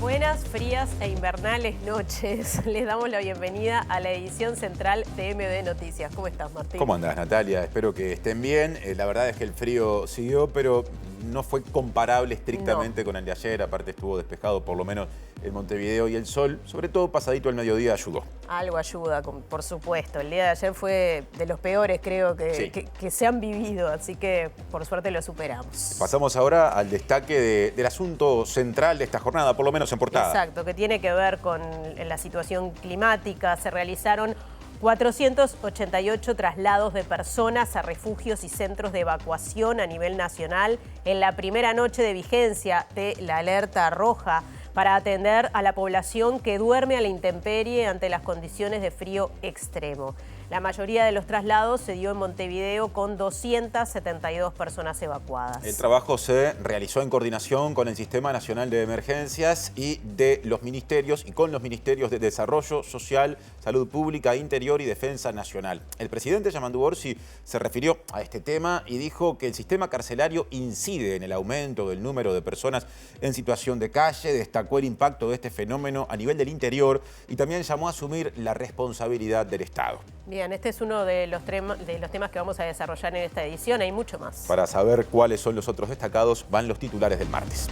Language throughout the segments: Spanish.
Buenas, frías e invernales noches. Les damos la bienvenida a la edición central de MD Noticias. ¿Cómo estás, Martín? ¿Cómo andás, Natalia? Espero que estén bien. La verdad es que el frío siguió, pero no fue comparable estrictamente con el de ayer. Aparte estuvo despejado, por lo menos en Montevideo, y el sol, sobre todo pasadito al mediodía, ayudó. Algo ayuda, por supuesto. El día de ayer fue de los peores, creo, que se han vivido, así que por suerte lo superamos. Pasamos ahora al destaque del asunto central de esta jornada, por lo menos en portada. Exacto, que tiene que ver con la situación climática. Se realizaron 488 traslados de personas a refugios y centros de evacuación a nivel nacional en la primera noche de vigencia de la alerta roja para atender a la población que duerme a la intemperie ante las condiciones de frío extremo. La mayoría de los traslados se dio en Montevideo con 272 personas evacuadas. El trabajo se realizó en coordinación con el Sistema Nacional de Emergencias y de los ministerios y con los ministerios de Desarrollo Social, Salud Pública, Interior y Defensa Nacional. El presidente Yamandu Orsi se refirió a este tema y dijo que el sistema carcelario incide en el aumento del número de personas en situación de calle, destacó el impacto de este fenómeno a nivel del interior y también llamó a asumir la responsabilidad del Estado. Bien, este es uno de los temas que vamos a desarrollar en esta edición. Hay mucho más. Para saber cuáles son los otros destacados, van los titulares del martes.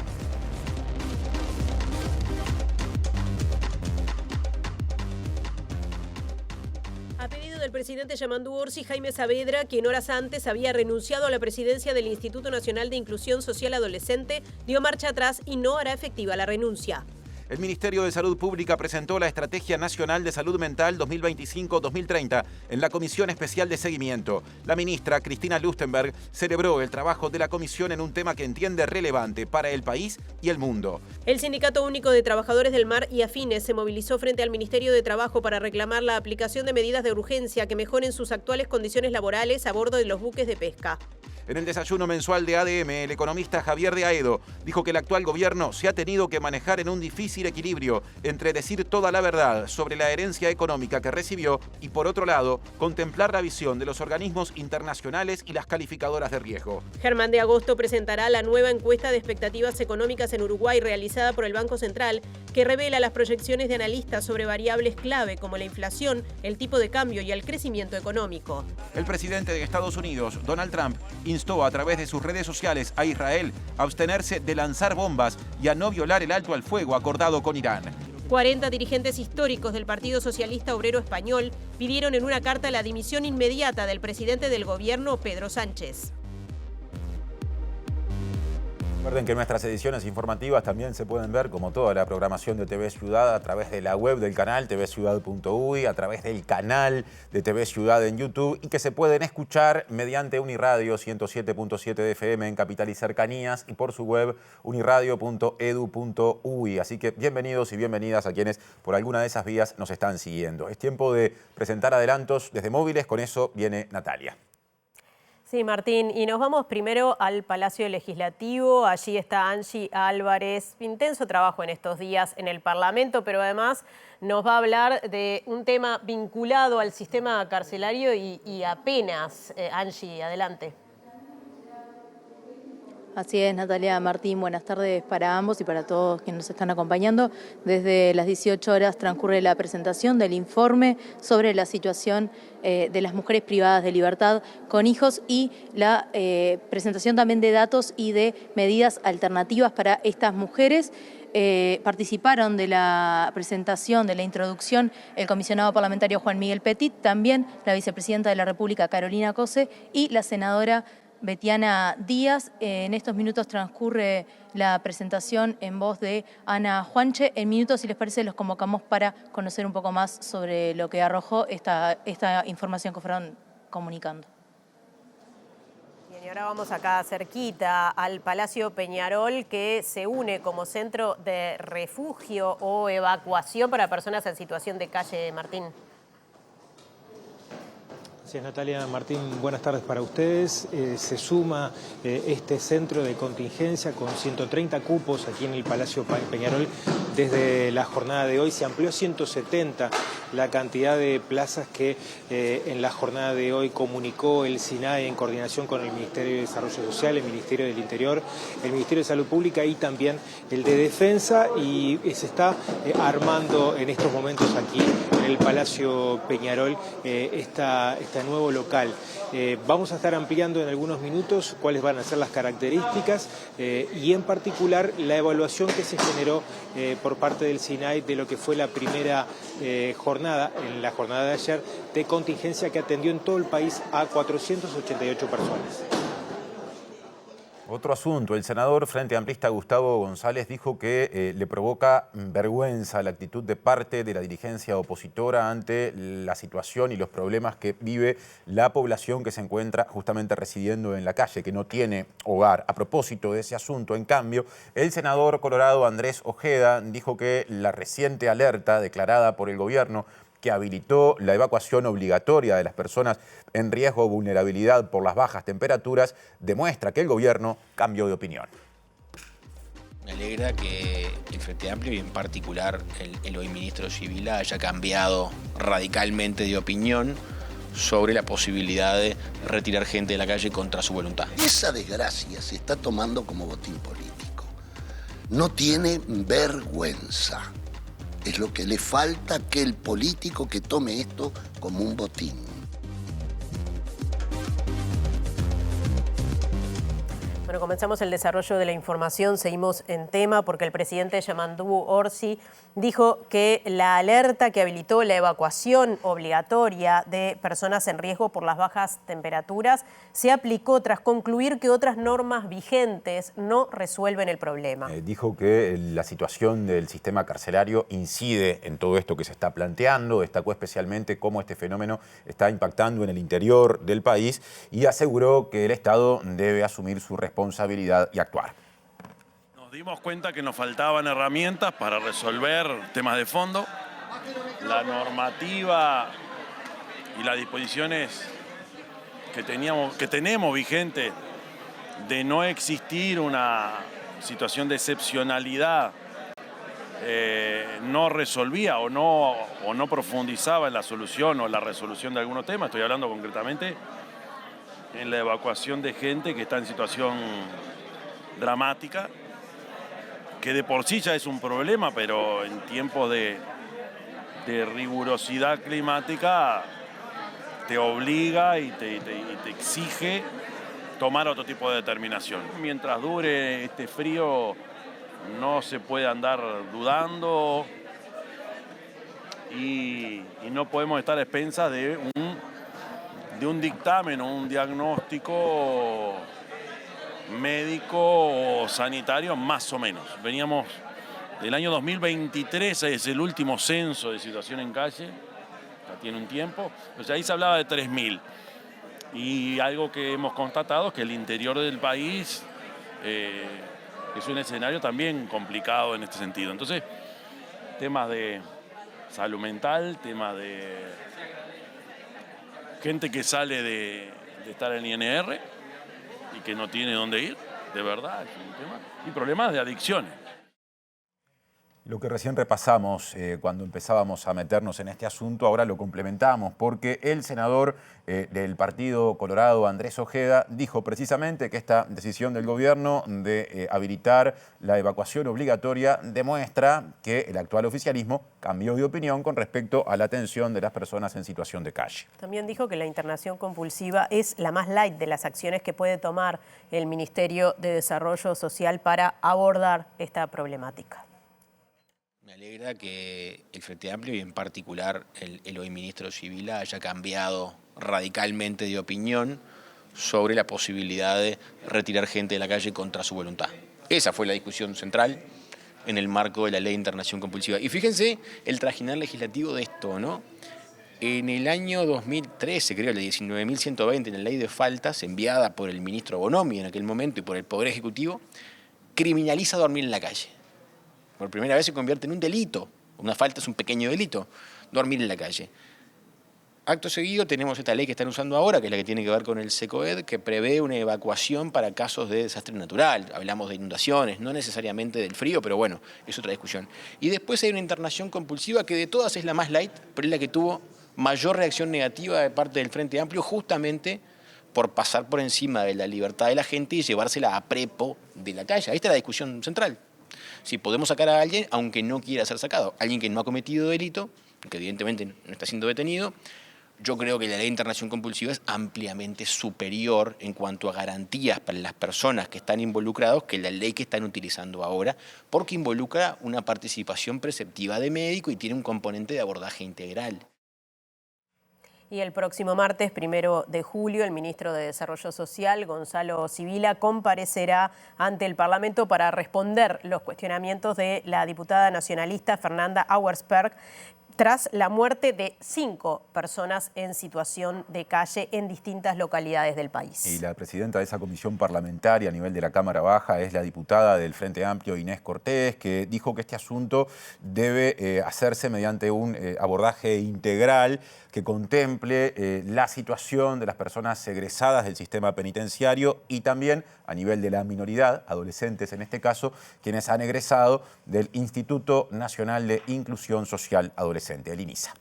A pedido del presidente Yamandu Orsi, Jaime Saavedra, quien horas antes había renunciado a la presidencia del Instituto Nacional de Inclusión Social Adolescente, dio marcha atrás y no hará efectiva la renuncia. El Ministerio de Salud Pública presentó la Estrategia Nacional de Salud Mental 2025-2030 en la Comisión Especial de Seguimiento. La ministra Cristina Lustenberg celebró el trabajo de la comisión en un tema que entiende relevante para el país y el mundo. El Sindicato Único de Trabajadores del Mar y Afines se movilizó frente al Ministerio de Trabajo para reclamar la aplicación de medidas de urgencia que mejoren sus actuales condiciones laborales a bordo de los buques de pesca. En el desayuno mensual de ADM, el economista Javier de Aedo dijo que el actual gobierno se ha tenido que manejar en un difícil equilibrio entre decir toda la verdad sobre la herencia económica que recibió y, por otro lado, contemplar la visión de los organismos internacionales y las calificadoras de riesgo. Germán de Agosto presentará la nueva encuesta de expectativas económicas en Uruguay realizada por el Banco Central, que revela las proyecciones de analistas sobre variables clave como la inflación, el tipo de cambio y el crecimiento económico. El presidente de Estados Unidos, Donald Trump, instó a través de sus redes sociales a Israel a abstenerse de lanzar bombas y a no violar el alto al fuego acordado con Irán. 40 dirigentes históricos del Partido Socialista Obrero Español pidieron en una carta la dimisión inmediata del presidente del gobierno, Pedro Sánchez. Recuerden que nuestras ediciones informativas también se pueden ver, como toda la programación de TV Ciudad, a través de la web del canal tvciudad.uy, a través del canal de TV Ciudad en YouTube y que se pueden escuchar mediante Uniradio 107.7 de FM en Capital y Cercanías y por su web uniradio.edu.uy. Así que bienvenidos y bienvenidas a quienes por alguna de esas vías nos están siguiendo. Es tiempo de presentar adelantos desde móviles, con eso viene Natalia. Sí, Martín, y nos vamos primero al Palacio Legislativo. Allí está Angie Álvarez. Intenso trabajo en estos días en el Parlamento, pero además nos va a hablar de un tema vinculado al sistema carcelario y apenas. Angie, adelante. Así es, Natalia, Martín, buenas tardes para ambos y para todos quienes nos están acompañando. Desde las 18 horas transcurre la presentación del informe sobre la situación de las mujeres privadas de libertad con hijos y la presentación también de datos y de medidas alternativas para estas mujeres. Participaron de la presentación, de la introducción, el comisionado parlamentario Juan Miguel Petit, también la vicepresidenta de la República, Carolina Cose, y la senadora Betiana Díaz. En estos minutos transcurre la presentación en voz de Ana Juanche. En minutos, si les parece, los convocamos para conocer un poco más sobre lo que arrojó esta información que fueron comunicando. Bien, y ahora vamos acá cerquita al Palacio Peñarol, que se une como centro de refugio o evacuación para personas en situación de calle, Martín. Gracias, Natalia. Martín, buenas tardes para ustedes. Se suma este centro de contingencia con 130 cupos aquí en el Palacio Peñarol. Desde la jornada de hoy se amplió 170 la cantidad de plazas que en la jornada de hoy comunicó el SINAE en coordinación con el Ministerio de Desarrollo Social, el Ministerio del Interior, el Ministerio de Salud Pública y también el de Defensa, y se está armando en estos momentos aquí en el Palacio Peñarol este nuevo local. Vamos a estar ampliando en algunos minutos cuáles van a ser las características y en particular la evaluación que se generó por parte del SINAE de lo que fue la primera jornada, en la jornada de ayer, de contingencia que atendió en todo el país a 488 personas. Otro asunto, el senador Frente Amplista Gustavo González dijo que le provoca vergüenza la actitud de parte de la dirigencia opositora ante la situación y los problemas que vive la población que se encuentra justamente residiendo en la calle, que no tiene hogar. A propósito de ese asunto, en cambio, el senador colorado Andrés Ojeda dijo que la reciente alerta declarada por el gobierno que habilitó la evacuación obligatoria de las personas en riesgo o vulnerabilidad por las bajas temperaturas, demuestra que el gobierno cambió de opinión. Me alegra que el Frente Amplio y en particular el hoy ministro Civil haya cambiado radicalmente de opinión sobre la posibilidad de retirar gente de la calle contra su voluntad. Esa desgracia se está tomando como botín político. No tiene vergüenza. Es lo que le falta a aquel político que tome esto como un botín. Bueno, comenzamos el desarrollo de la información, seguimos en tema porque el presidente Yamandu Orsi dijo que la alerta que habilitó la evacuación obligatoria de personas en riesgo por las bajas temperaturas se aplicó tras concluir que otras normas vigentes no resuelven el problema. Dijo que la situación del sistema carcelario incide en todo esto que se está planteando, destacó especialmente cómo este fenómeno está impactando en el interior del país y aseguró que el Estado debe asumir su responsabilidad y actuar. Nos dimos cuenta que nos faltaban herramientas para resolver temas de fondo. La normativa y las disposiciones que tenemos vigente de no existir una situación de excepcionalidad no resolvía o no profundizaba en la solución o la resolución de algunos temas. Estoy hablando concretamente en la evacuación de gente que está en situación dramática, que de por sí ya es un problema, pero en tiempos de rigurosidad climática te obliga y te exige tomar otro tipo de determinación. Mientras dure este frío no se puede andar dudando y no podemos estar a expensas de un dictamen o un diagnóstico médico o sanitario más o menos. Veníamos del año 2023, es el último censo de situación en calle, ya tiene un tiempo, pues ahí se hablaba de 3.000. Y algo que hemos constatado es que el interior del país es un escenario también complicado en este sentido. Entonces, temas de salud mental, temas de gente que sale de estar en INR y que no tiene dónde ir, de verdad, es un tema. Y problemas de adicciones. Lo que recién repasamos cuando empezábamos a meternos en este asunto, ahora lo complementamos porque el senador del Partido Colorado, Andrés Ojeda, dijo precisamente que esta decisión del gobierno de habilitar la evacuación obligatoria demuestra que el actual oficialismo cambió de opinión con respecto a la atención de las personas en situación de calle. También dijo que la internación compulsiva es la más light de las acciones que puede tomar el Ministerio de Desarrollo Social para abordar esta problemática. Me alegra que el Frente Amplio y en particular el hoy ministro Civil haya cambiado radicalmente de opinión sobre la posibilidad de retirar gente de la calle contra su voluntad. Esa fue la discusión central en el marco de la ley de internación compulsiva. Y fíjense el trajinar legislativo de esto, ¿no? En el año 2013, creo, la 19.120, en la ley de faltas enviada por el ministro Bonomi en aquel momento y por el Poder Ejecutivo, criminaliza dormir en la calle. Por primera vez se convierte en un delito. Una falta es un pequeño delito, dormir en la calle. Acto seguido tenemos esta ley que están usando ahora, que es la que tiene que ver con el SECOED, que prevé una evacuación para casos de desastre natural. Hablamos de inundaciones, no necesariamente del frío, pero bueno, es otra discusión. Y después hay una internación compulsiva que de todas es la más light, pero es la que tuvo mayor reacción negativa de parte del Frente Amplio, justamente por pasar por encima de la libertad de la gente y llevársela a prepo de la calle. Ahí está la discusión central. Si podemos sacar a alguien, aunque no quiera ser sacado, alguien que no ha cometido delito, que evidentemente no está siendo detenido, yo creo que la ley de internación compulsiva es ampliamente superior en cuanto a garantías para las personas que están involucradas que la ley que están utilizando ahora, porque involucra una participación preceptiva de médico y tiene un componente de abordaje integral. Y el próximo martes, 1 de julio, el ministro de Desarrollo Social, Gonzalo Sibila, comparecerá ante el Parlamento para responder los cuestionamientos de la diputada nacionalista Fernanda Auersperg, tras la muerte de 5 personas en situación de calle en distintas localidades del país. Y la presidenta de esa comisión parlamentaria a nivel de la Cámara Baja es la diputada del Frente Amplio, Inés Cortés, que dijo que este asunto debe hacerse mediante un abordaje integral que contemple la situación de las personas egresadas del sistema penitenciario y también a nivel de la minoridad, adolescentes en este caso, quienes han egresado del Instituto Nacional de Inclusión Social Adolescente, el INISA.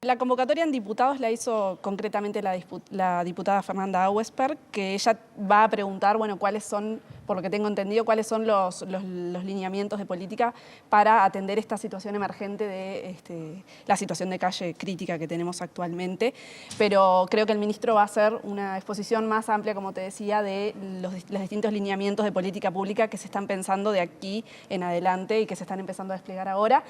La convocatoria en diputados la hizo concretamente la diputada Fernanda Auersperg, que ella va a preguntar, bueno, cuáles son, por lo que tengo entendido, cuáles son los lineamientos de política para atender esta situación emergente de la situación de calle crítica que tenemos actualmente. Pero creo que el ministro va a hacer una exposición más amplia, como te decía, de los distintos lineamientos de política pública que se están pensando de aquí en adelante y que se están empezando a desplegar ahora.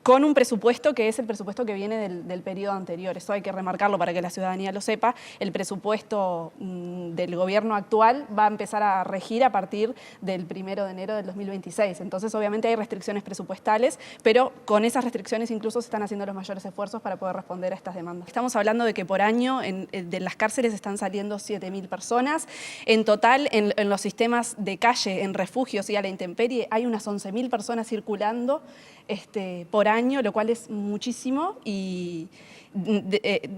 Con un presupuesto que es el presupuesto que viene del periodo anterior. Eso hay que remarcarlo para que la ciudadanía lo sepa. El presupuesto del gobierno actual va a empezar a regir a partir del 1 de enero del 2026. Entonces, obviamente hay restricciones presupuestales, pero con esas restricciones incluso se están haciendo los mayores esfuerzos para poder responder a estas demandas. Estamos hablando de que por año de las cárceles están saliendo 7.000 personas. En total, en los sistemas de calle, en refugios y a la intemperie, hay unas 11.000 personas circulando por año, lo cual es muchísimo y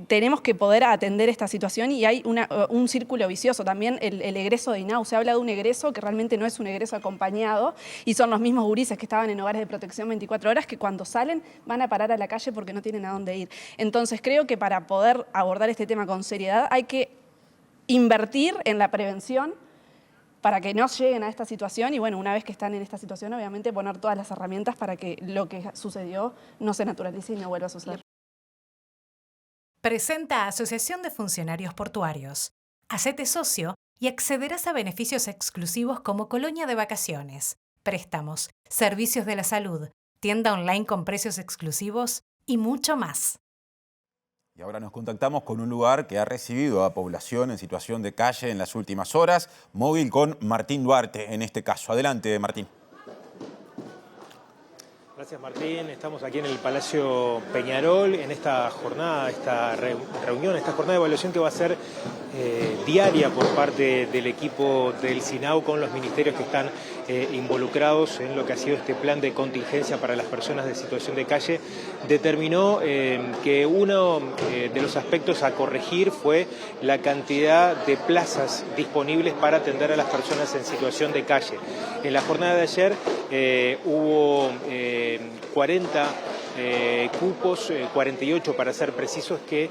tenemos que poder atender esta situación y hay un círculo vicioso. También el egreso de INAU, se habla de un egreso que realmente no es un egreso acompañado y son los mismos gurises que estaban en hogares de protección 24 horas que cuando salen van a parar a la calle porque no tienen a dónde ir. Entonces creo que para poder abordar este tema con seriedad hay que invertir en la prevención para que no lleguen a esta situación y, bueno, una vez que están en esta situación, obviamente poner todas las herramientas para que lo que sucedió no se naturalice y no vuelva a suceder. Presenta Asociación de Funcionarios Portuarios. Hacete socio y accederás a beneficios exclusivos como colonia de vacaciones, préstamos, servicios de la salud, tienda online con precios exclusivos y mucho más. Y ahora nos contactamos con un lugar que ha recibido a población en situación de calle en las últimas horas, móvil con Martín Duarte en este caso. Adelante, Martín. Gracias, Martín. Estamos aquí en el Palacio Peñarol en esta jornada, esta reunión, esta jornada de evaluación que va a ser diaria por parte del equipo del SINAU con los ministerios que están involucrados en lo que ha sido este plan de contingencia para las personas de situación de calle. Determinó que uno de los aspectos a corregir fue la cantidad de plazas disponibles para atender a las personas en situación de calle. En la jornada de ayer hubo 40 cupos, 48 para ser precisos, que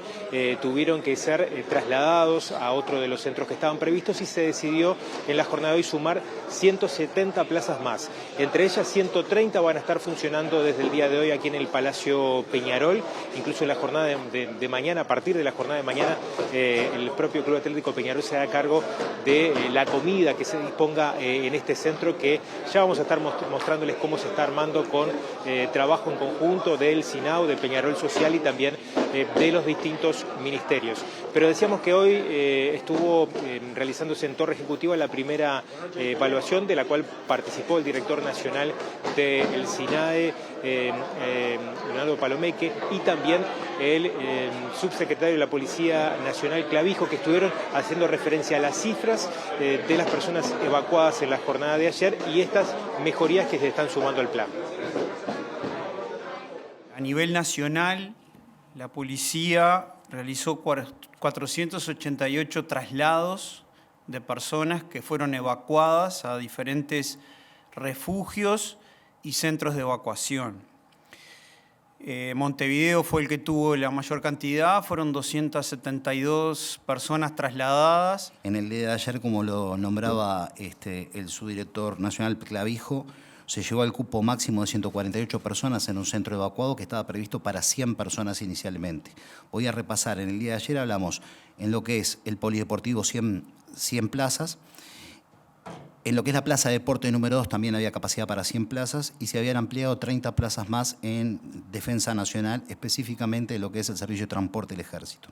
tuvieron que ser trasladados a otro de los centros que estaban previstos y se decidió en la jornada de hoy sumar 170 plazas más. Entre ellas 130 van a estar funcionando desde el día de hoy aquí en el Palacio Peñarol. Incluso en la jornada de mañana, a partir de la jornada de mañana, el propio Club Atlético Peñarol se hará cargo de la comida que se disponga en este centro, que ya vamos a estar mostrándoles cómo se está armando con trabajo en conjunto del SINAU, de Peñarol Social y también de los distintos ministerios. Pero decíamos que hoy estuvo realizándose en Torre Ejecutiva la primera evaluación, de la cual participó el director nacional del SINAE, Leonardo Palomeque, y también el subsecretario de la Policía Nacional, Clavijo, que estuvieron haciendo referencia a las cifras de las personas evacuadas en la jornada de ayer y estas mejorías que se están sumando al plan. A nivel nacional La policía realizó 488 traslados de personas que fueron evacuadas a diferentes refugios y centros de evacuación. Montevideo fue el que tuvo la mayor cantidad, fueron 272 personas trasladadas. En el día de ayer, como lo nombraba el subdirector nacional Clavijo, se llegó al cupo máximo de 148 personas en un centro evacuado que estaba previsto para 100 personas inicialmente. Voy a repasar, en el día de ayer hablamos en lo que es el polideportivo 100 plazas, en lo que es la plaza de deporte número 2 también había capacidad para 100 plazas y se habían ampliado 30 plazas más en Defensa Nacional, específicamente en lo que es el servicio de transporte del Ejército.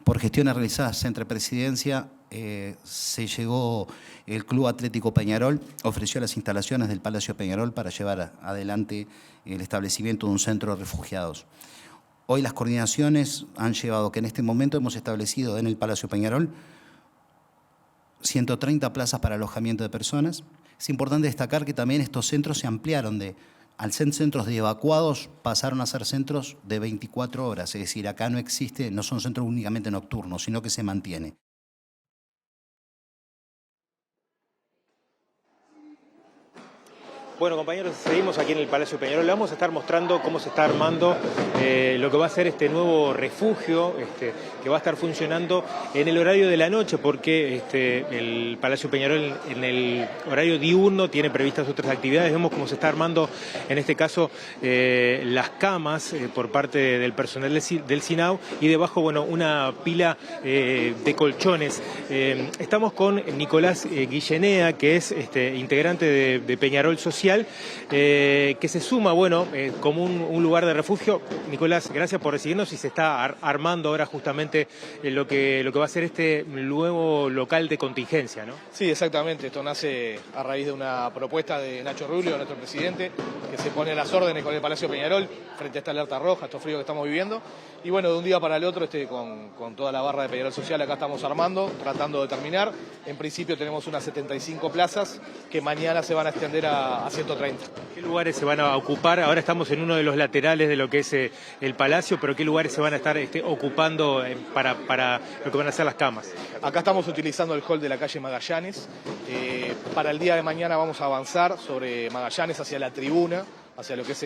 Por gestiones realizadas entre Presidencia, se llegó el Club Atlético Peñarol, ofreció las instalaciones del Palacio Peñarol para llevar adelante el establecimiento de un centro de refugiados. Hoy las coordinaciones han llevado que en este momento hemos establecido en el Palacio Peñarol 130 plazas para alojamiento de personas. Es importante destacar que también estos centros se ampliaron al ser centros de evacuados, pasaron a ser centros de 24 horas. Es decir, acá no son centros únicamente nocturnos, sino que se mantiene. Bueno, compañeros, seguimos aquí en el Palacio Peñarol. Le vamos a estar mostrando cómo se está armando lo que va a ser este nuevo refugio que va a estar funcionando en el horario de la noche, porque el Palacio Peñarol en el horario diurno tiene previstas otras actividades. Vemos cómo se está armando, en este caso, las camas por parte del personal del SINAU y debajo, bueno, una pila de colchones. Estamos con Nicolás Guillenea, que es integrante de Peñarol Social, que se suma, bueno, como un lugar de refugio. Nicolás, gracias por recibirnos y se está armando ahora justamente lo que va a ser este nuevo local de contingencia, ¿no? Sí, exactamente. Esto nace a raíz de una propuesta de Nacho Rubio, nuestro presidente, que se pone a las órdenes con el Palacio Peñarol frente a esta alerta roja, estos fríos que estamos viviendo. Y bueno, de un día para el otro, con toda la barra de Peñarol Social, acá estamos armando, tratando de terminar. En principio tenemos unas 75 plazas que mañana se van a extender a 130. ¿Qué lugares se van a ocupar? Ahora estamos en uno de los laterales de lo que es el Palacio, pero ¿qué lugares se van a estar ocupando para lo que van a ser las camas? Acá estamos utilizando el hall de la calle Magallanes. Para el día de mañana vamos a avanzar sobre Magallanes hacia la tribuna, hacia lo que es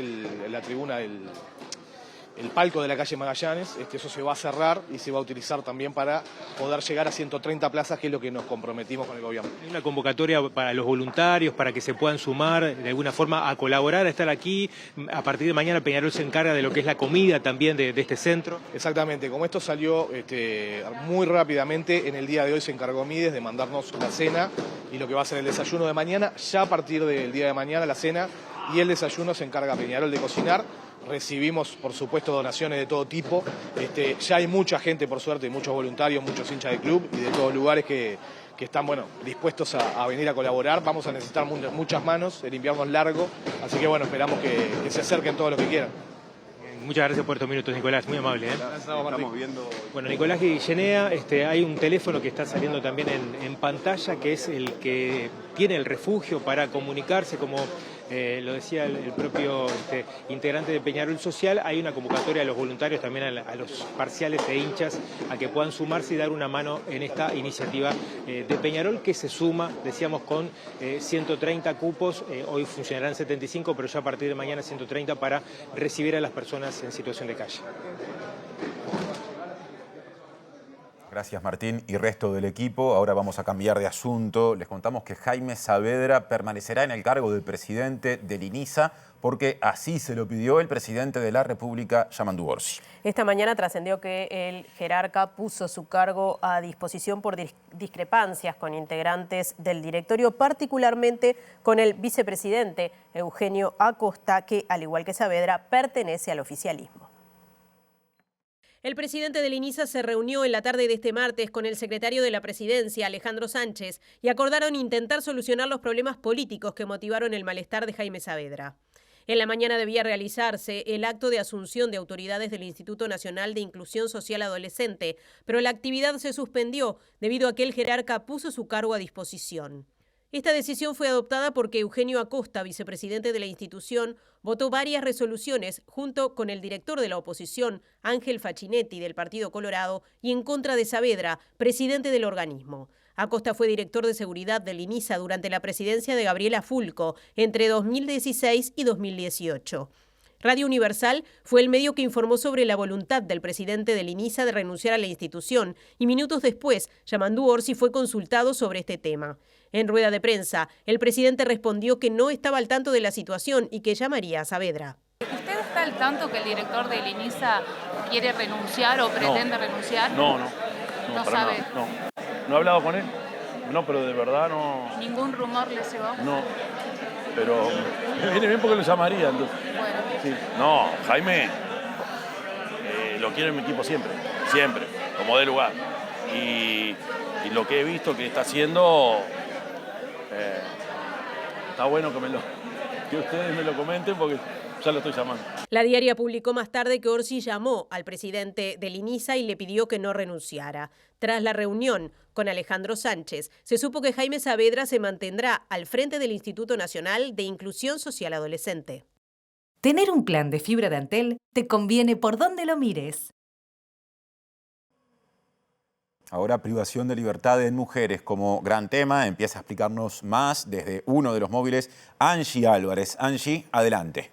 la tribuna el palco de la calle Magallanes. Eso se va a cerrar y se va a utilizar también para poder llegar a 130 plazas, que es lo que nos comprometimos con el gobierno. ¿Hay una convocatoria para los voluntarios, para que se puedan sumar de alguna forma a colaborar, a estar aquí? A partir de mañana Peñarol se encarga de lo que es la comida también de este centro. Exactamente, como esto salió muy rápidamente, en el día de hoy se encargó Mides de mandarnos la cena y lo que va a ser el desayuno de mañana. Ya a partir del día de mañana la cena y el desayuno se encarga Peñarol de cocinar. Recibimos, por supuesto, donaciones de todo tipo. Ya hay mucha gente, por suerte, muchos voluntarios, muchos hinchas de club y de todos lugares que están, bueno, dispuestos a venir a colaborar. Vamos a necesitar muchas manos, el invierno es largo, así que bueno, esperamos que se acerquen todos los que quieran. Muchas gracias por estos minutos, Nicolás, muy amable. Estamos viendo. Bueno, Nicolás Guillenea, hay un teléfono que está saliendo también en pantalla, que es el que tiene el refugio para comunicarse, como lo decía el propio integrante de Peñarol Social. Hay una convocatoria a los voluntarios, también a los parciales e hinchas, a que puedan sumarse y dar una mano en esta iniciativa de Peñarol, que se suma, decíamos, con 130 cupos. Hoy funcionarán 75, pero ya a partir de mañana 130 para recibir a las personas en situación de calle. Gracias, Martín y resto del equipo. Ahora vamos a cambiar de asunto. Les contamos que Jaime Saavedra permanecerá en el cargo de presidente del INISA porque así se lo pidió el presidente de la República, Yamandu Orsi. Esta mañana trascendió que el jerarca puso su cargo a disposición por discrepancias con integrantes del directorio, particularmente con el vicepresidente Eugenio Acosta, que, al igual que Saavedra, pertenece al oficialismo. El presidente del INISA se reunió en la tarde de este martes con el secretario de la Presidencia, Alejandro Sánchez, y acordaron intentar solucionar los problemas políticos que motivaron el malestar de Jaime Saavedra. En la mañana debía realizarse el acto de asunción de autoridades del Instituto Nacional de Inclusión Social Adolescente, pero la actividad se suspendió debido a que el jerarca puso su cargo a disposición. Esta decisión fue adoptada porque Eugenio Acosta, vicepresidente de la institución, votó varias resoluciones junto con el director de la oposición, Ángel Facchinetti, del Partido Colorado, y en contra de Saavedra, presidente del organismo. Acosta fue director de seguridad del INISA durante la presidencia de Gabriela Fulco entre 2016 y 2018. Radio Universal fue el medio que informó sobre la voluntad del presidente del INISA de renunciar a la institución y minutos después, Yamandú Orsi fue consultado sobre este tema. En rueda de prensa, el presidente respondió que no estaba al tanto de la situación y que llamaría a Saavedra. ¿Usted está al tanto que el director del INISA quiere renunciar o pretende renunciar? No sabe. Nada, no he hablado con él, pero de verdad no. ¿Ningún rumor le llegó? No, pero me viene bien porque lo llamaría. Entonces. Bueno. Sí. No, Jaime lo quiero en mi equipo siempre, como dé lugar. Y lo que he visto que está haciendo, está bueno que ustedes me lo comenten porque ya lo estoy llamando. La Diaria publicó más tarde que Orsi llamó al presidente del INISA y le pidió que no renunciara. Tras la reunión con Alejandro Sánchez, se supo que Jaime Saavedra se mantendrá al frente del Instituto Nacional de Inclusión Social Adolescente. Tener un plan de fibra de Antel te conviene por donde lo mires. Ahora privación de libertad en mujeres como gran tema. Empieza a explicarnos más desde uno de los móviles, Angie Álvarez. Angie, adelante.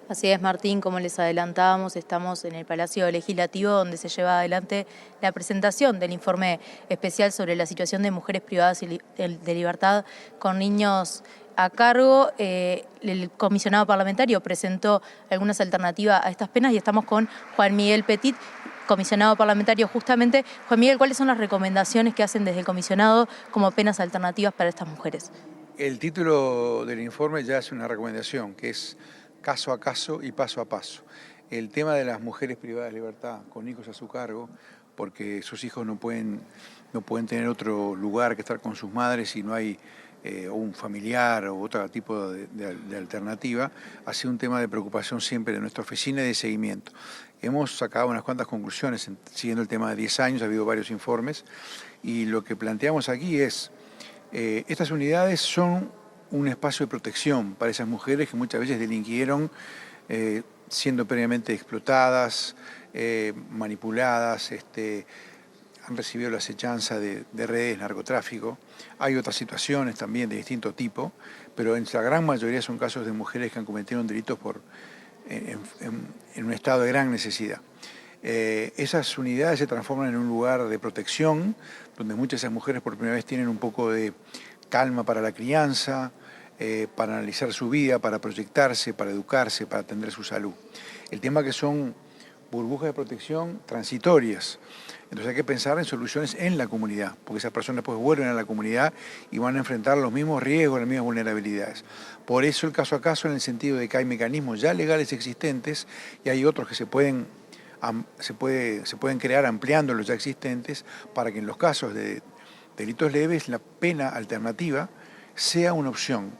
Así es, Martín, como les adelantábamos, estamos en el Palacio Legislativo donde se lleva adelante la presentación del informe especial sobre la situación de mujeres privadas de libertad con niños a cargo. El comisionado parlamentario presentó algunas alternativas a estas penas y estamos con Juan Miguel Petit, comisionado parlamentario justamente. Juan Miguel, ¿cuáles son las recomendaciones que hacen desde el comisionado como penas alternativas para estas mujeres? El título del informe ya es una recomendación, que es caso a caso y paso a paso. El tema de las mujeres privadas de libertad con hijos a su cargo, porque sus hijos no pueden tener otro lugar que estar con sus madres si no hay un familiar o otro tipo de alternativa, ha sido un tema de preocupación siempre de nuestra oficina y de seguimiento. Hemos sacado unas cuantas conclusiones siguiendo el tema de 10 años, ha habido varios informes, y lo que planteamos aquí es, estas unidades son un espacio de protección para esas mujeres que muchas veces delinquieron siendo previamente explotadas, manipuladas, han recibido la acechanza de redes de narcotráfico. Hay otras situaciones también de distinto tipo, pero en la gran mayoría son casos de mujeres que han cometido delitos en un estado de gran necesidad. Esas unidades se transforman en un lugar de protección, donde muchas de esas mujeres por primera vez tienen un poco de calma para la crianza, para analizar su vida, para proyectarse, para educarse, para atender su salud. El tema que son burbujas de protección transitorias. Entonces hay que pensar en soluciones en la comunidad, porque esas personas después vuelven a la comunidad y van a enfrentar los mismos riesgos, las mismas vulnerabilidades. Por eso el caso a caso, en el sentido de que hay mecanismos ya legales existentes y hay otros que se pueden crear ampliando los ya existentes para que en los casos de delitos leves la pena alternativa sea una opción,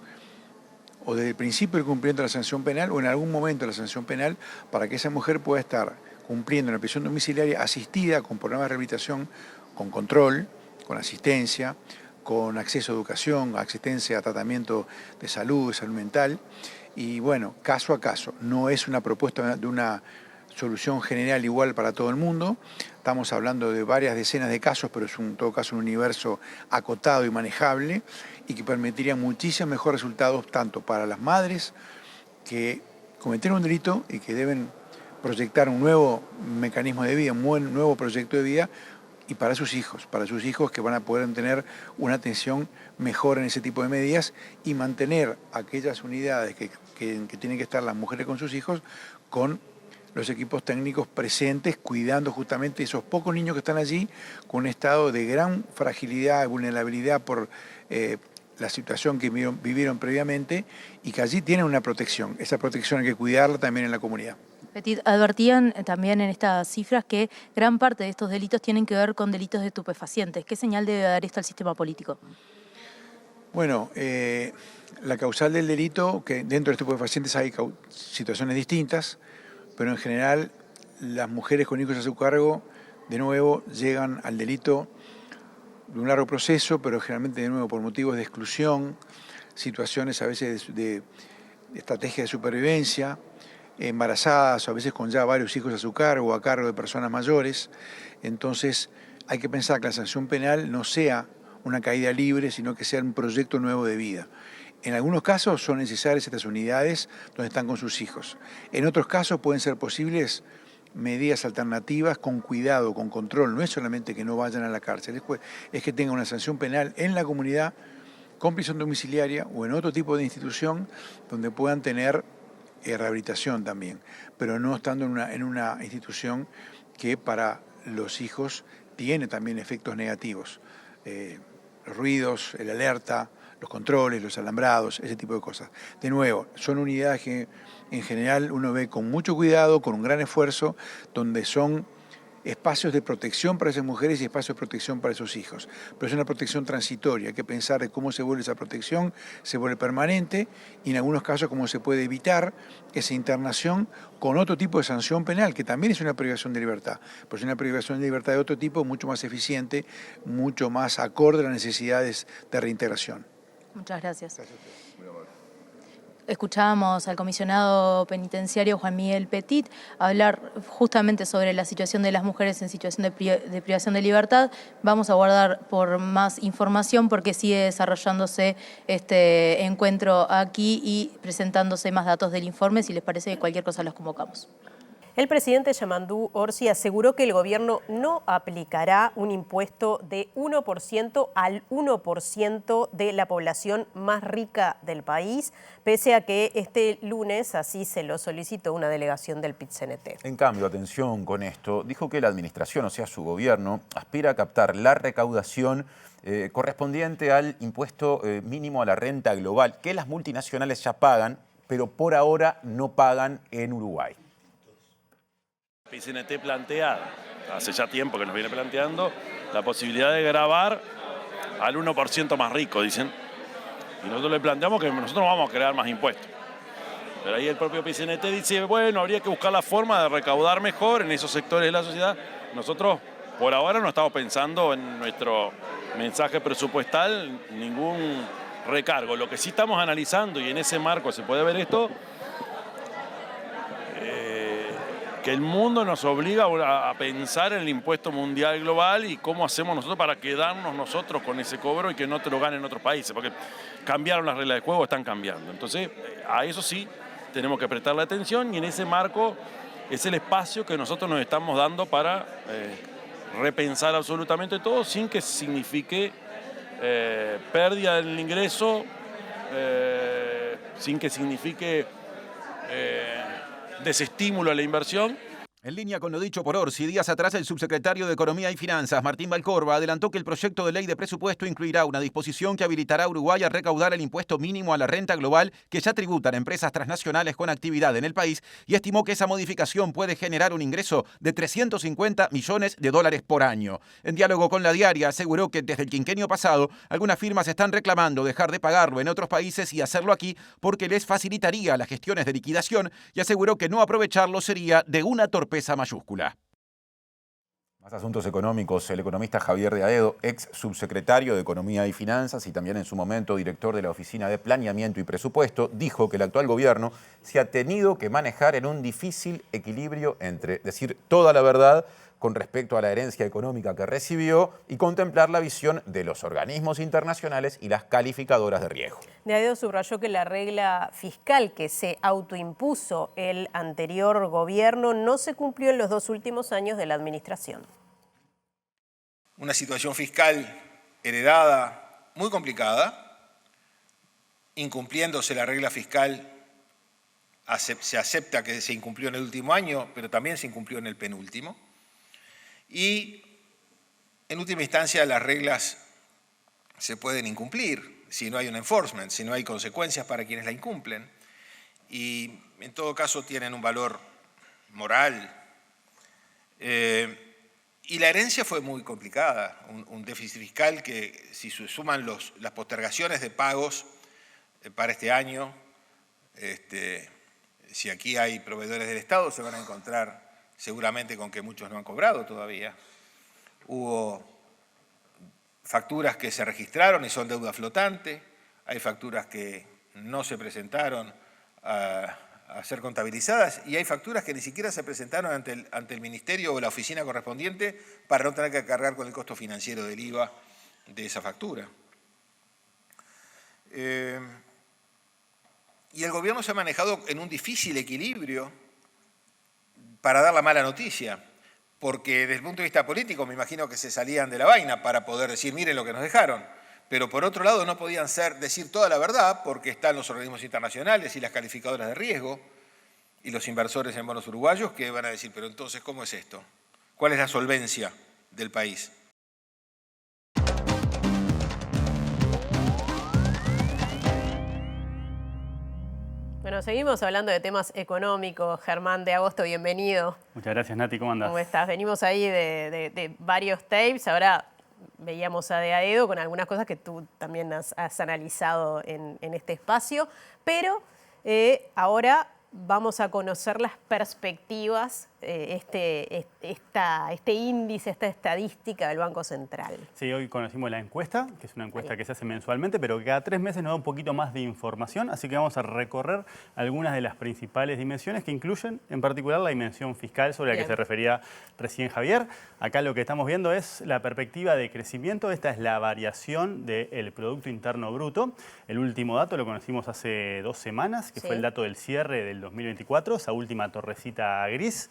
o desde el principio del cumplimiento de la sanción penal o en algún momento de la sanción penal, para que esa mujer pueda estar cumpliendo en la prisión domiciliaria asistida con programas de rehabilitación, con control, con asistencia, con acceso a educación, asistencia a tratamiento de salud mental. Y bueno, caso a caso, no es una propuesta de una solución general igual para todo el mundo. Estamos hablando de varias decenas de casos, pero es en todo caso un universo acotado y manejable y que permitiría muchísimos mejores resultados tanto para las madres que cometieron un delito y que deben proyectar un nuevo mecanismo de vida, un nuevo proyecto de vida, y para sus hijos que van a poder tener una atención mejor en ese tipo de medidas y mantener aquellas unidades que tienen que estar las mujeres con sus hijos con los equipos técnicos presentes, cuidando justamente esos pocos niños que están allí con un estado de gran fragilidad y vulnerabilidad por la situación que vivieron previamente y que allí tienen una protección. Esa protección hay que cuidarla también en la comunidad. Petit, advertían también en estas cifras que gran parte de estos delitos tienen que ver con delitos de estupefacientes. ¿Qué señal debe dar esto al sistema político? Bueno, la causal del delito, que dentro de estupefacientes hay situaciones distintas, pero en general las mujeres con hijos a su cargo, de nuevo, llegan al delito de un largo proceso, pero generalmente de nuevo por motivos de exclusión, situaciones a veces de estrategia de supervivencia, embarazadas o a veces con ya varios hijos a su cargo o a cargo de personas mayores. Entonces hay que pensar que la sanción penal no sea una caída libre, sino que sea un proyecto nuevo de vida. En algunos casos son necesarias estas unidades donde están con sus hijos. En otros casos pueden ser posibles medidas alternativas con cuidado, con control. No es solamente que no vayan a la cárcel, es que tengan una sanción penal en la comunidad, con prisión domiciliaria o en otro tipo de institución donde puedan tener rehabilitación también, pero no estando en una institución que para los hijos tiene también efectos negativos. Los ruidos, el alerta, los controles, los alambrados, ese tipo de cosas. De nuevo, son unidades que en general uno ve con mucho cuidado, con un gran esfuerzo, donde son espacios de protección para esas mujeres y espacios de protección para esos hijos. Pero es una protección transitoria, hay que pensar de cómo se vuelve esa protección, se vuelve permanente y en algunos casos cómo se puede evitar esa internación con otro tipo de sanción penal, que también es una privación de libertad, pero es una privación de libertad de otro tipo, mucho más eficiente, mucho más acorde a las necesidades de reintegración. Muchas gracias. Escuchábamos al comisionado penitenciario Juan Miguel Petit hablar justamente sobre la situación de las mujeres en situación de privación de libertad. Vamos a guardar por más información porque sigue desarrollándose este encuentro aquí y presentándose más datos del informe. Si les parece, cualquier cosa los convocamos. El presidente Yamandú Orsi aseguró que el gobierno no aplicará un impuesto de 1% al 1% de la población más rica del país, pese a que este lunes así se lo solicitó una delegación del PIT-CNT. En cambio, atención con esto, dijo que la administración, o sea su gobierno, aspira a captar la recaudación correspondiente al impuesto mínimo a la renta global, que las multinacionales ya pagan, pero por ahora no pagan en Uruguay. PIT-CNT plantea, hace ya tiempo que nos viene planteando, la posibilidad de gravar al 1% más rico, dicen. Y nosotros le planteamos que nosotros no vamos a crear más impuestos. Pero ahí el propio PIT-CNT dice, bueno, habría que buscar la forma de recaudar mejor en esos sectores de la sociedad. Nosotros, por ahora, no estamos pensando en nuestro mensaje presupuestal ningún recargo. Lo que sí estamos analizando, y en ese marco se puede ver esto, que el mundo nos obliga a pensar en el impuesto mundial global y cómo hacemos nosotros para quedarnos nosotros con ese cobro y que no te lo ganen otros países, porque cambiaron las reglas de juego, están cambiando. Entonces, a eso sí tenemos que prestarle atención y en ese marco es el espacio que nosotros nos estamos dando para repensar absolutamente todo sin que signifique pérdida del ingreso, sin que signifique desestímulo a la inversión. En línea con lo dicho por Orsi, días atrás el subsecretario de Economía y Finanzas, Martín Valcorba, adelantó que el proyecto de ley de presupuesto incluirá una disposición que habilitará a Uruguay a recaudar el impuesto mínimo a la renta global que ya tributan empresas transnacionales con actividad en el país y estimó que esa modificación puede generar un ingreso de 350 millones de dólares por año. En diálogo con La Diaria, aseguró que desde el quinquenio pasado algunas firmas están reclamando dejar de pagarlo en otros países y hacerlo aquí porque les facilitaría las gestiones de liquidación y aseguró que no aprovecharlo sería de una torpeza mayúscula. Más asuntos económicos. El economista Javier de Aedo, ex subsecretario de Economía y Finanzas y también en su momento director de la Oficina de Planeamiento y Presupuesto, dijo que el actual gobierno se ha tenido que manejar en un difícil equilibrio entre decir toda la verdad con respecto a la herencia económica que recibió y contemplar la visión de los organismos internacionales y las calificadoras de riesgo. De Aedo subrayó que la regla fiscal que se autoimpuso el anterior gobierno no se cumplió en los 2 últimos años de la administración. Una situación fiscal heredada muy complicada, incumpliéndose la regla fiscal, se acepta que se incumplió en el último año, pero también se incumplió en el penúltimo. Y, en última instancia, las reglas se pueden incumplir si no hay un enforcement, si no hay consecuencias para quienes la incumplen. Y, en todo caso, tienen un valor moral. Y la herencia fue muy complicada, un déficit fiscal que, si se suman las postergaciones de pagos para este año, si aquí hay proveedores del Estado, se van a encontrar seguramente con que muchos no han cobrado todavía. Hubo facturas que se registraron y son deuda flotante, hay facturas que no se presentaron a ser contabilizadas y hay facturas que ni siquiera se presentaron ante el Ministerio o la oficina correspondiente para no tener que cargar con el costo financiero del IVA de esa factura. Y el gobierno se ha manejado en un difícil equilibrio para dar la mala noticia, porque desde el punto de vista político me imagino que se salían de la vaina para poder decir, miren lo que nos dejaron, pero por otro lado no podían decir toda la verdad porque están los organismos internacionales y las calificadoras de riesgo y los inversores en bonos uruguayos que van a decir, pero entonces, ¿cómo es esto? ¿Cuál es la solvencia del país? Bueno, seguimos hablando de temas económicos. Germán de Agosto, bienvenido. Muchas gracias, Nati, ¿cómo andás? ¿Cómo estás? Venimos ahí de varios tapes, ahora veíamos a De a Dedo con algunas cosas que tú también has analizado en este espacio, pero ahora vamos a conocer las perspectivas, este índice, esta estadística del Banco Central. Sí, hoy conocimos la encuesta, que es una encuesta que se hace mensualmente, pero que cada 3 meses nos da un poquito más de información, así que vamos a recorrer algunas de las principales dimensiones que incluyen, en particular, la dimensión fiscal sobre la que se refería recién Javier. Acá lo que estamos viendo es la perspectiva de crecimiento. Esta es la variación del Producto Interno Bruto. El último dato lo conocimos hace 2 semanas, que fue el dato del cierre del 2024, esa última torrecita gris.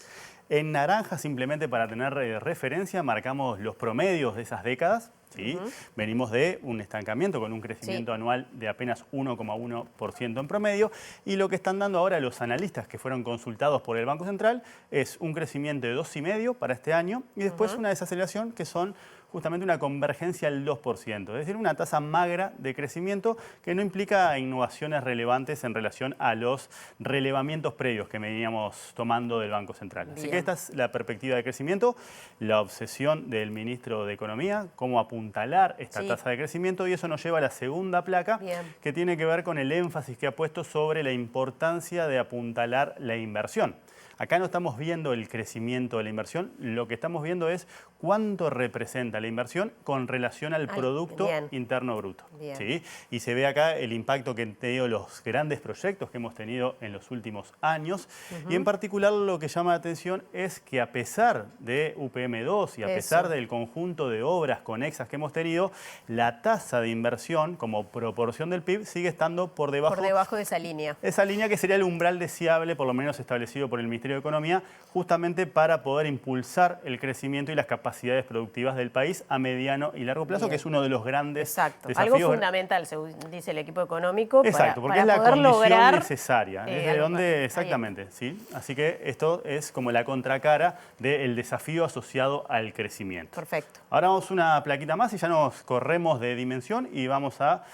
En naranja, simplemente para tener referencia, marcamos los promedios de esas décadas. ¿Sí? Venimos de un estancamiento con un crecimiento anual de apenas 1,1% en promedio, y lo que están dando ahora los analistas que fueron consultados por el Banco Central es un crecimiento de 2,5% para este año y después una desaceleración que son justamente una convergencia al 2%, es decir, una tasa magra de crecimiento que no implica innovaciones relevantes en relación a los relevamientos previos que veníamos tomando del Banco Central. Así que esta es la perspectiva de crecimiento, la obsesión del ministro de Economía, cómo apuntalar esta tasa de crecimiento, y eso nos lleva a la segunda placa, que tiene que ver con el énfasis que ha puesto sobre la importancia de apuntalar la inversión. Acá no estamos viendo el crecimiento de la inversión, lo que estamos viendo es cuánto representa la inversión con relación al Producto Interno Bruto. ¿Sí? Y se ve acá el impacto que han tenido los grandes proyectos que hemos tenido en los últimos años. Y en particular lo que llama la atención es que a pesar de UPM2 y a pesar del conjunto de obras conexas que hemos tenido, la tasa de inversión como proporción del PIB sigue estando por debajo de esa línea. Esa línea que sería el umbral deseable, por lo menos establecido por el Ministerio de Economía, justamente para poder impulsar el crecimiento y las capacidades productivas del país a mediano y largo plazo, que es uno de los grandes desafíos. Algo fundamental, según dice el equipo económico, porque para es la poder condición lograr necesaria. Es de donde, exactamente. ¿Sí? Así que esto es como la contracara del desafío asociado al crecimiento. Perfecto. Ahora vamos una plaquita más y ya nos corremos de dimensión y vamos a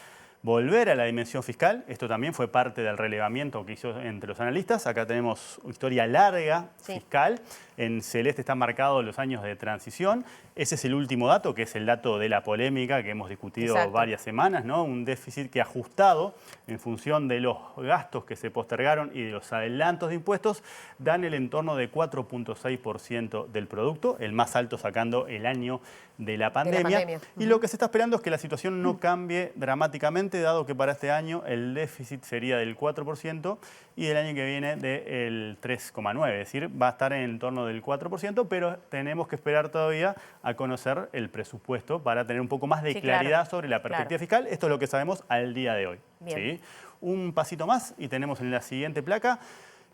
volver a la dimensión fiscal. Esto también fue parte del relevamiento que hizo entre los analistas. Acá tenemos historia larga fiscal. En celeste están marcados los años de transición. Ese es el último dato, que es el dato de la polémica que hemos discutido varias semanas, ¿no? Un déficit que ajustado en función de los gastos que se postergaron y de los adelantos de impuestos dan el entorno de 4,6% del producto, el más alto sacando el año de la pandemia. Y lo que se está esperando es que la situación no cambie dramáticamente, dado que para este año el déficit sería del 4% y el año que viene del 3,9%. Es decir, va a estar en el torno del 4%, pero tenemos que esperar todavía a conocer el presupuesto para tener un poco más de claridad sobre la perspectiva fiscal. Esto es lo que sabemos al día de hoy. ¿Sí? Un pasito más y tenemos en la siguiente placa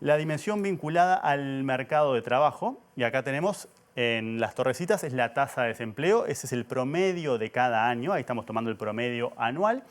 la dimensión vinculada al mercado de trabajo. Y acá tenemos en las torrecitas es la tasa de desempleo. Ese es el promedio de cada año. Ahí estamos tomando el promedio anual.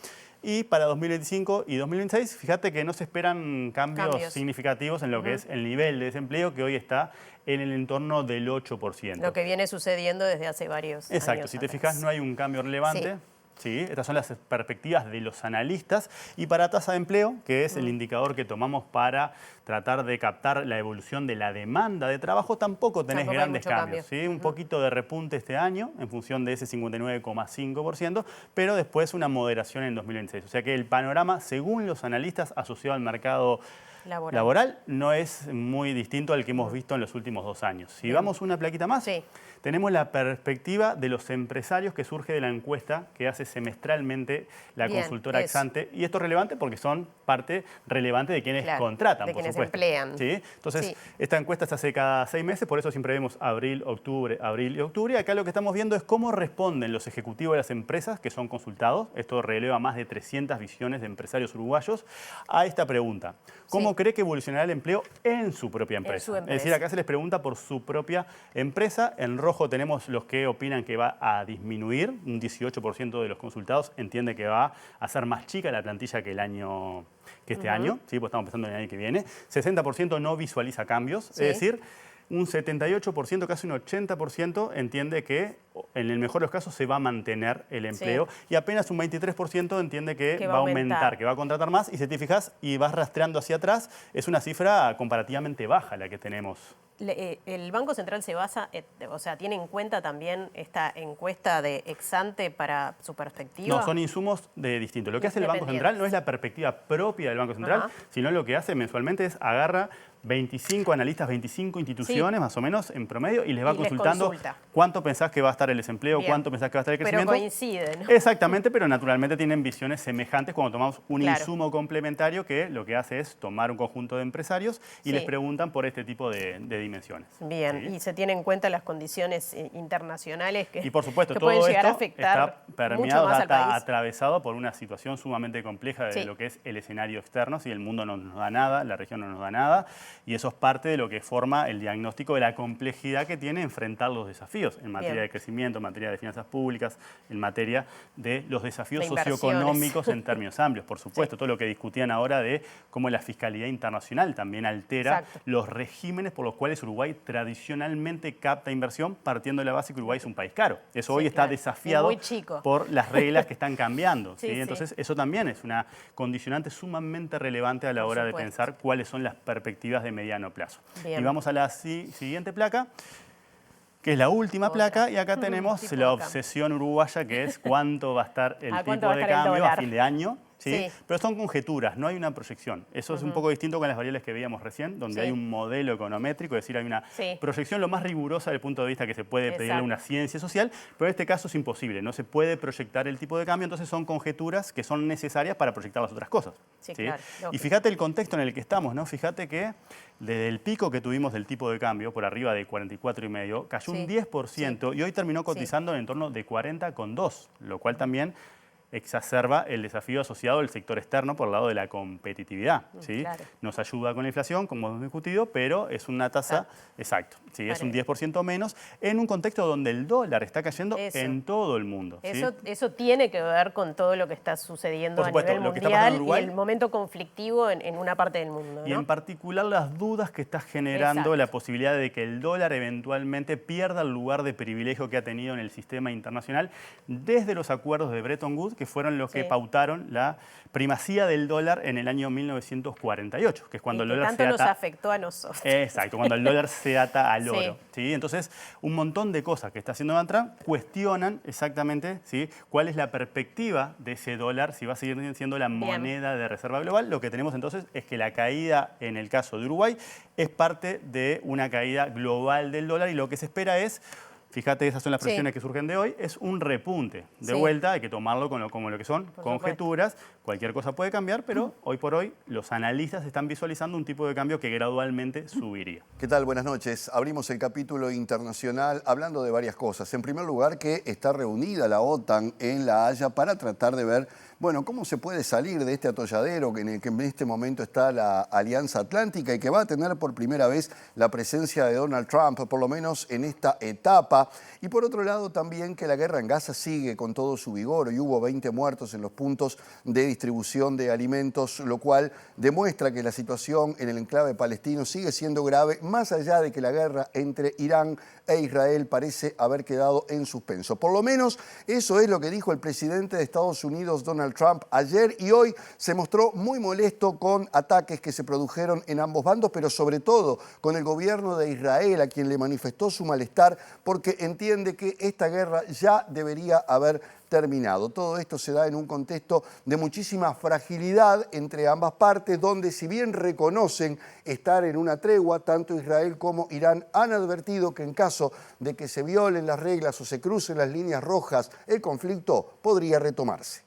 Y para 2025 y 2026, fíjate que no se esperan cambios significativos en lo que es el nivel de desempleo, que hoy está en el entorno del 8%. Lo que viene sucediendo desde hace varios años. Exacto, si te fijas no hay un cambio relevante. Sí, estas son las perspectivas de los analistas. Y para tasa de empleo, que es el indicador que tomamos para tratar de captar la evolución de la demanda de trabajo, tampoco tenés grandes cambios. ¿Sí? Un poquito de repunte este año en función de ese 59,5%, pero después una moderación en 2026. O sea que el panorama, según los analistas asociado al mercado laboral no es muy distinto al que hemos visto en los últimos 2 años. Si vamos una plaquita más, tenemos la perspectiva de los empresarios que surge de la encuesta que hace semestralmente la consultora Exante. Y esto es relevante porque son parte relevante de quienes contratan, de por quienes supuesto. emplean. ¿Sí? Entonces, esta encuesta se hace cada 6 meses, por eso siempre vemos abril, octubre. Y acá lo que estamos viendo es cómo responden los ejecutivos de las empresas que son consultados. Esto releva más de 300 visiones de empresarios uruguayos a esta pregunta. ¿Cómo cree que evolucionará el empleo en su propia empresa? Es decir, acá se les pregunta por su propia empresa. En rojo tenemos los que opinan que va a disminuir. Un 18% de los consultados entiende que va a ser más chica la plantilla que este año. ¿Sí? Pues estamos pensando en el año que viene. 60% no visualiza cambios. Es decir, un 78%, casi un 80% entiende que en el mejor de los casos se va a mantener el empleo y apenas un 23% entiende que va a aumentar, que va a contratar más. Y si te fijas y vas rastreando hacia atrás, es una cifra comparativamente baja la que tenemos. El Banco Central se basa, o sea, tiene en cuenta también esta encuesta de Exante para su perspectiva. No, son insumos distintos. Lo que hace el Banco Central no es la perspectiva propia del Banco Central, sino lo que hace mensualmente es agarra 25 analistas, 25 instituciones más o menos en promedio y les va consultando cuánto pensás que va a estar el desempleo, cuánto pensás que va a estar el crecimiento. Pero coinciden, ¿no? Exactamente, pero naturalmente tienen visiones semejantes cuando tomamos un insumo complementario que lo que hace es tomar un conjunto de empresarios y les preguntan por este tipo de dimensiones. Bien, y se tienen en cuenta las condiciones internacionales que, y por supuesto, todo pueden llegar esto a afectar está permeado, mucho más al país. Atravesado por una situación sumamente compleja de lo que es el escenario externo. Si el mundo no nos da nada, la región no nos da nada. Y eso es parte de lo que forma el diagnóstico de la complejidad que tiene enfrentar los desafíos en materia de crecimiento, en materia de finanzas públicas, en materia de los desafíos socioeconómicos en términos amplios. Por supuesto, todo lo que discutían ahora de cómo la fiscalidad internacional también altera los regímenes por los cuales Uruguay tradicionalmente capta inversión, partiendo de la base que Uruguay es un país caro. Eso hoy está desafiado por las reglas que están cambiando. Entonces, eso también es una condicionante sumamente relevante a la hora de pensar cuáles son las perspectivas de mediano plazo. Y vamos a la siguiente placa, que es la última placa, y acá tenemos la obsesión uruguaya, que es cuánto va a estar el tipo de cambio a fin de año. Pero son conjeturas, no hay una proyección. Eso es un poco distinto con las variables que veíamos recién, donde hay un modelo econométrico, es decir, hay una proyección lo más rigurosa desde el punto de vista que se puede pedirle a una ciencia social, pero en este caso es imposible, no se puede proyectar el tipo de cambio, entonces son conjeturas que son necesarias para proyectar las otras cosas. Y fíjate el contexto en el que estamos, ¿no? Fíjate que desde el pico que tuvimos del tipo de cambio, por arriba de 44,5, cayó un 10% y hoy terminó cotizando en torno de 40,2, lo cual también exacerba el desafío asociado al sector externo por el lado de la competitividad. Nos ayuda con la inflación, como hemos discutido, pero es una tasa, es un 10% menos, en un contexto donde el dólar está cayendo en todo el mundo. Eso tiene que ver con todo lo que está sucediendo a nivel mundial y el momento conflictivo en una parte del mundo, ¿no? Y en particular las dudas que está generando la posibilidad de que el dólar eventualmente pierda el lugar de privilegio que ha tenido en el sistema internacional desde los acuerdos de Bretton Woods, que fueron los que pautaron la primacía del dólar en el año 1948, que es cuando el dólar tanto nos afectó a nosotros. Exacto, cuando el dólar se ata al oro. Entonces, un montón de cosas que está haciendo Donald Trump cuestionan exactamente cuál es la perspectiva de ese dólar, si va a seguir siendo la moneda de reserva global. Lo que tenemos entonces es que la caída en el caso de Uruguay es parte de una caída global del dólar y lo que se espera es, fíjate, esas son las presiones que surgen de hoy, es un repunte. De vuelta, hay que tomarlo como lo que son conjeturas. Cualquier cosa puede cambiar, pero hoy por hoy los analistas están visualizando un tipo de cambio que gradualmente subiría. ¿Qué tal? Buenas noches. Abrimos el capítulo internacional hablando de varias cosas. En primer lugar, que está reunida la OTAN en La Haya para tratar de ver, bueno, cómo se puede salir de este atolladero en el que en este momento está la Alianza Atlántica y que va a tener por primera vez la presencia de Donald Trump, por lo menos en esta etapa. Y por otro lado también que la guerra en Gaza sigue con todo su vigor y hubo 20 muertos en los puntos de distribución de alimentos, lo cual demuestra que la situación en el enclave palestino sigue siendo grave, más allá de que la guerra entre Irán e Israel parece haber quedado en suspenso. Por lo menos eso es lo que dijo el presidente de Estados Unidos, Donald Donald Trump ayer y hoy se mostró muy molesto con ataques que se produjeron en ambos bandos, pero sobre todo con el gobierno de Israel, a quien le manifestó su malestar porque entiende que esta guerra ya debería haber terminado. Todo esto se da en un contexto de muchísima fragilidad entre ambas partes, donde si bien reconocen estar en una tregua, tanto Israel como Irán han advertido que en caso de que se violen las reglas o se crucen las líneas rojas, el conflicto podría retomarse.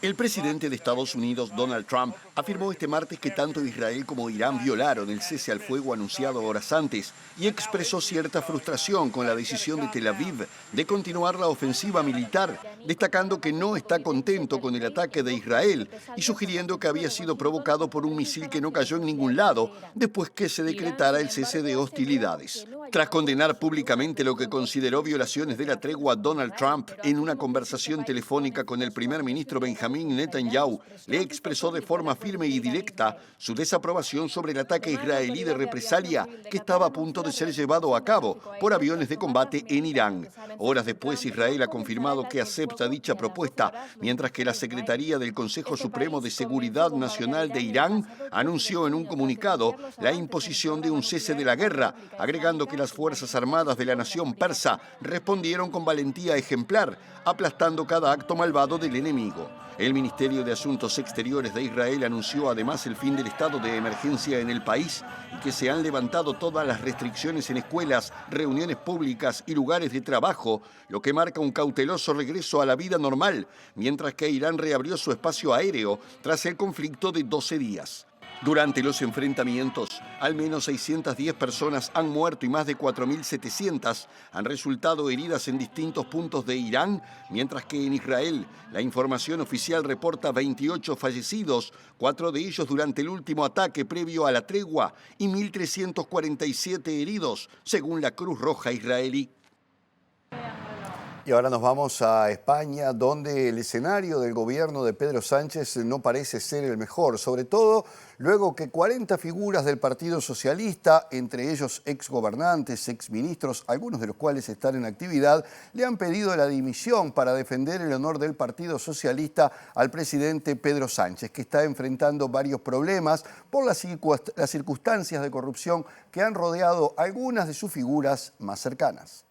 El presidente de Estados Unidos, Donald Trump, afirmó este martes que tanto Israel como Irán violaron el cese al fuego anunciado horas antes y expresó cierta frustración con la decisión de Tel Aviv de continuar la ofensiva militar, destacando que no está contento con el ataque de Israel y sugiriendo que había sido provocado por un misil que no cayó en ningún lado después que se decretara el cese de hostilidades. Tras condenar públicamente lo que consideró violaciones de la tregua, Donald Trump, en una conversación telefónica con el primer ministro Benjamin Netanyahu, le expresó de forma firme y directa su desaprobación sobre el ataque israelí de represalia que estaba a punto de ser llevado a cabo por aviones de combate en Irán. Horas después, Israel ha confirmado que acepta dicha propuesta, mientras que la Secretaría del Consejo Supremo de Seguridad Nacional de Irán anunció en un comunicado la imposición de un cese de la guerra, agregando que las Fuerzas Armadas de la nación persa respondieron con valentía ejemplar, aplastando cada acto malvado del enemigo. El Ministerio de Asuntos Exteriores de Israel anunció además el fin del estado de emergencia en el país y que se han levantado todas las restricciones en escuelas, reuniones públicas y lugares de trabajo, lo que marca un cauteloso regreso a la vida normal, mientras que Irán reabrió su espacio aéreo tras el conflicto de 12 días. Durante los enfrentamientos, al menos 610 personas han muerto y más de 4.700 han resultado heridas en distintos puntos de Irán, mientras que en Israel la información oficial reporta 28 fallecidos, 4 de ellos durante el último ataque previo a la tregua y 1.347 heridos, según la Cruz Roja israelí. Y ahora nos vamos a España, donde el escenario del gobierno de Pedro Sánchez no parece ser el mejor, sobre todo luego que 40 figuras del Partido Socialista, entre ellos exgobernantes, exministros, algunos de los cuales están en actividad, le han pedido la dimisión para defender el honor del Partido Socialista al presidente Pedro Sánchez, que está enfrentando varios problemas por las circunstancias de corrupción que han rodeado algunas de sus figuras más cercanas.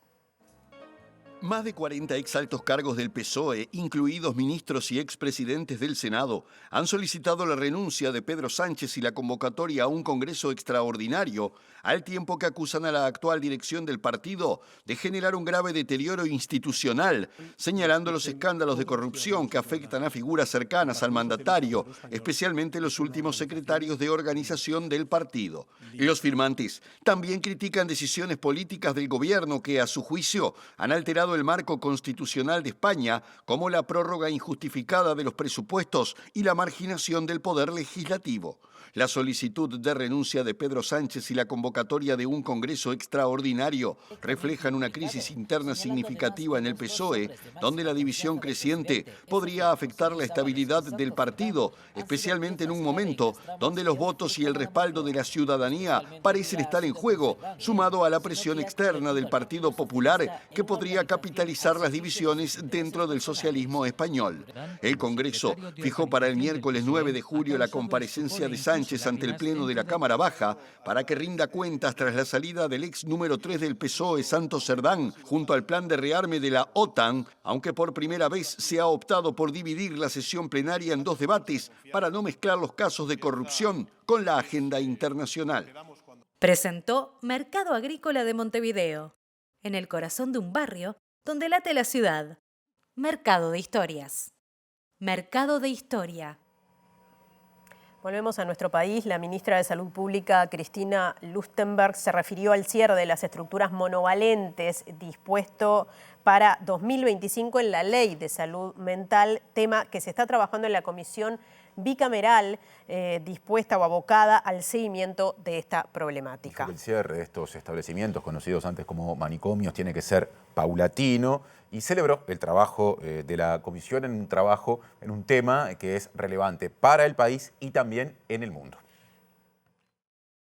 Más de 40 exaltos cargos del PSOE, incluidos ministros y expresidentes del Senado, han solicitado la renuncia de Pedro Sánchez y la convocatoria a un Congreso extraordinario, al tiempo que acusan a la actual dirección del partido de generar un grave deterioro institucional, señalando los escándalos de corrupción que afectan a figuras cercanas al mandatario, especialmente los últimos secretarios de organización del partido. Los firmantes también critican decisiones políticas del gobierno que, a su juicio, han alterado el marco constitucional de España, como la prórroga injustificada de los presupuestos y la marginación del poder legislativo. La solicitud de renuncia de Pedro Sánchez y la convocatoria de un Congreso extraordinario reflejan una crisis interna significativa en el PSOE, donde la división creciente podría afectar la estabilidad del partido, especialmente en un momento donde los votos y el respaldo de la ciudadanía parecen estar en juego, sumado a la presión externa del Partido Popular, que podría capitalizar las divisiones dentro del socialismo español. El Congreso fijó para el miércoles 9 de julio la comparecencia de Sánchez ante el Pleno de la Cámara Baja para que rinda cuentas tras la salida del ex número 3 del PSOE, Santos Cerdán, junto al plan de rearme de la OTAN, aunque por primera vez se ha optado por dividir la sesión plenaria en dos debates para no mezclar los casos de corrupción con la agenda internacional. Presentó Mercado Agrícola de Montevideo, en el corazón de un barrio donde late la ciudad. Mercado de Historias. Mercado de Historia. Volvemos a nuestro país. La ministra de Salud Pública, Cristina Lustenberg, se refirió al cierre de las estructuras monovalentes dispuesto para 2025 en la Ley de Salud Mental, tema que se está trabajando en la comisión bicameral dispuesta o abocada al seguimiento de esta problemática. El cierre de estos establecimientos conocidos antes como manicomios tiene que ser paulatino y celebró el trabajo de la comisión en un tema que es relevante para el país y también en el mundo.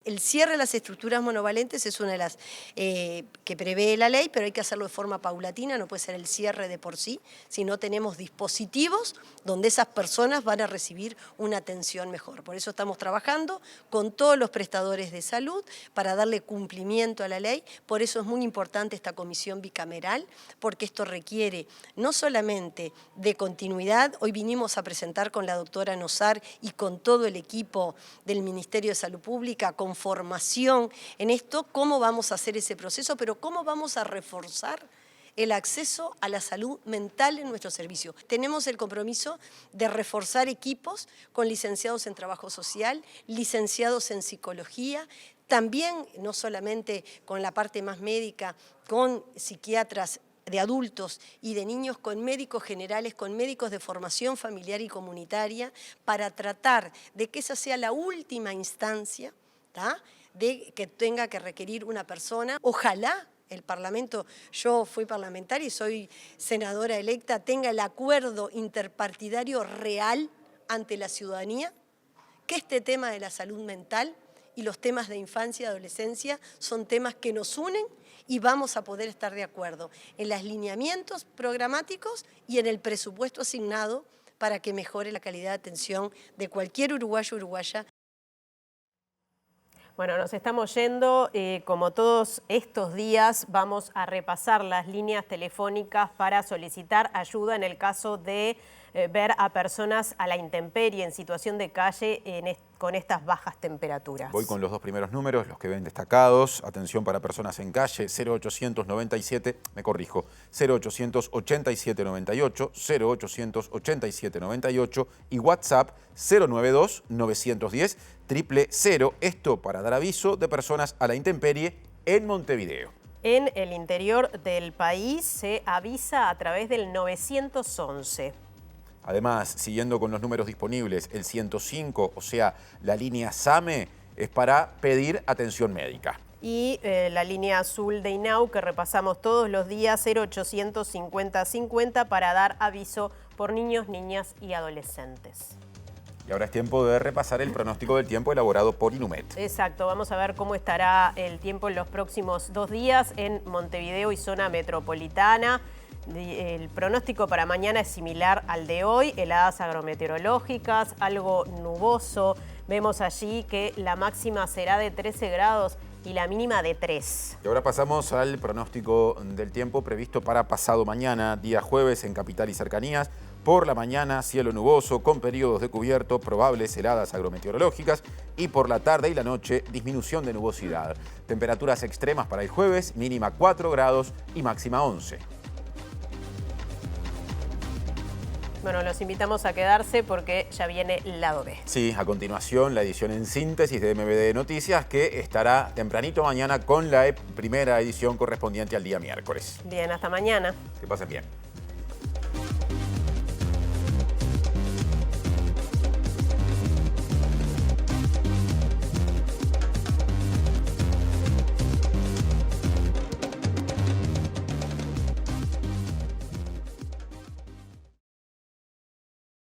El cierre de las estructuras monovalentes es una de las que prevé la ley, pero hay que hacerlo de forma paulatina, no puede ser el cierre de por sí, si no tenemos dispositivos donde esas personas van a recibir una atención mejor. Por eso estamos trabajando con todos los prestadores de salud para darle cumplimiento a la ley. Por eso es muy importante esta comisión bicameral, porque esto requiere no solamente de continuidad. Hoy vinimos a presentar con la doctora Nosar y con todo el equipo del Ministerio de Salud Pública, con formación en esto, cómo vamos a hacer ese proceso, pero cómo vamos a reforzar el acceso a la salud mental en nuestro servicio. Tenemos el compromiso de reforzar equipos con licenciados en trabajo social, licenciados en psicología, también no solamente con la parte más médica, con psiquiatras de adultos y de niños, con médicos generales, con médicos de formación familiar y comunitaria, para tratar de que esa sea la última instancia, ¿tá?, de que tenga que requerir una persona. Ojalá el Parlamento, yo fui parlamentaria y soy senadora electa, tenga el acuerdo interpartidario real ante la ciudadanía, que este tema de la salud mental y los temas de infancia y adolescencia son temas que nos unen y vamos a poder estar de acuerdo en los lineamientos programáticos y en el presupuesto asignado para que mejore la calidad de atención de cualquier uruguayo o uruguaya. Bueno, nos estamos yendo. Como todos estos días, vamos a repasar las líneas telefónicas para solicitar ayuda en el caso de ver a personas a la intemperie, en situación de calle, con estas bajas temperaturas. Voy con los dos primeros números, los que ven destacados. Atención para personas en calle, 0897, me corrijo, 0887 98, 0887 98 y WhatsApp 092 910 000. Esto para dar aviso de personas a la intemperie en Montevideo. En el interior del país se avisa a través del 911. Además, siguiendo con los números disponibles, el 105, o sea, la línea SAME, es para pedir atención médica. Y la línea azul de INAU, que repasamos todos los días, 0800 50 50, para dar aviso por niños, niñas y adolescentes. Y ahora es tiempo de repasar el pronóstico del tiempo elaborado por Inumet. Exacto, vamos a ver cómo estará el tiempo en los próximos 2 días en Montevideo y zona metropolitana. El pronóstico para mañana es similar al de hoy, heladas agrometeorológicas, algo nuboso. Vemos allí que la máxima será de 13 grados y la mínima de 3. Y ahora pasamos al pronóstico del tiempo previsto para pasado mañana, día jueves en Capital y cercanías. Por la mañana, cielo nuboso con periodos de cubierto, probables heladas agrometeorológicas, y por la tarde y la noche, disminución de nubosidad. Temperaturas extremas para el jueves, mínima 4 grados y máxima 11. Bueno, los invitamos a quedarse porque ya viene Lado B. Sí, a continuación la edición en síntesis de MBD Noticias, que estará tempranito mañana con la primera edición correspondiente al día miércoles. Bien, hasta mañana. Que pasen bien.